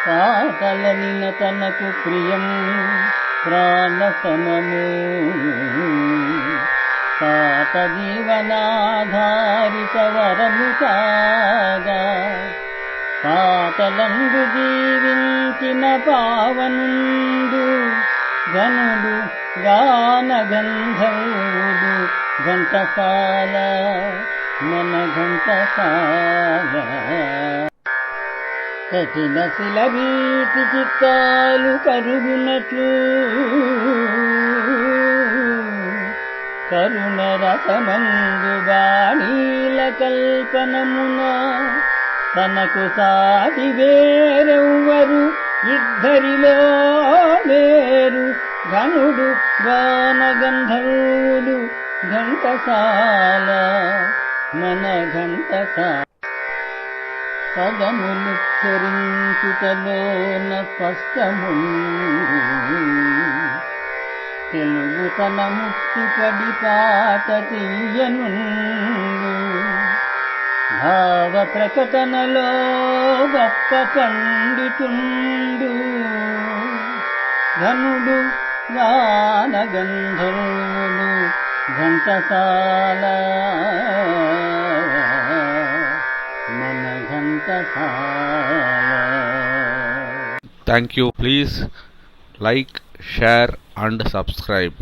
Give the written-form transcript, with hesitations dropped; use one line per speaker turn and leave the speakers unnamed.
పాటలనిన తనకు ప్రియం ప్రాణసమము పాత జీవనాధారిత వరము కాగా పాటలందు జీవించిన పావనుండు ఘనుడు గాన గంధర్వుడు ఘంటసాల మన ఘంటసాల. కఠిన శిలభీతి చిత్తాలు కరుగునట్లు కరుణ రసమందు బాణీల కల్పనమున తనకు సాటి వేరెవ్వరు ఇద్దరిలో లేరు ఘనుడు గాన గంధర్వుడు ఘంటసాల మన ఘంటసాల. పదములు చరించుటలోన స్పష్టముండు తెలుగు తన ముట్టిపడి పాట తీయనుండు భావ ప్రకటనలో గొప్ప పండితుండు ఘనుడు గాన గంధర్వుడు ఘంటసాల మన Ghantasala.
Thank you. Please like, share and subscribe.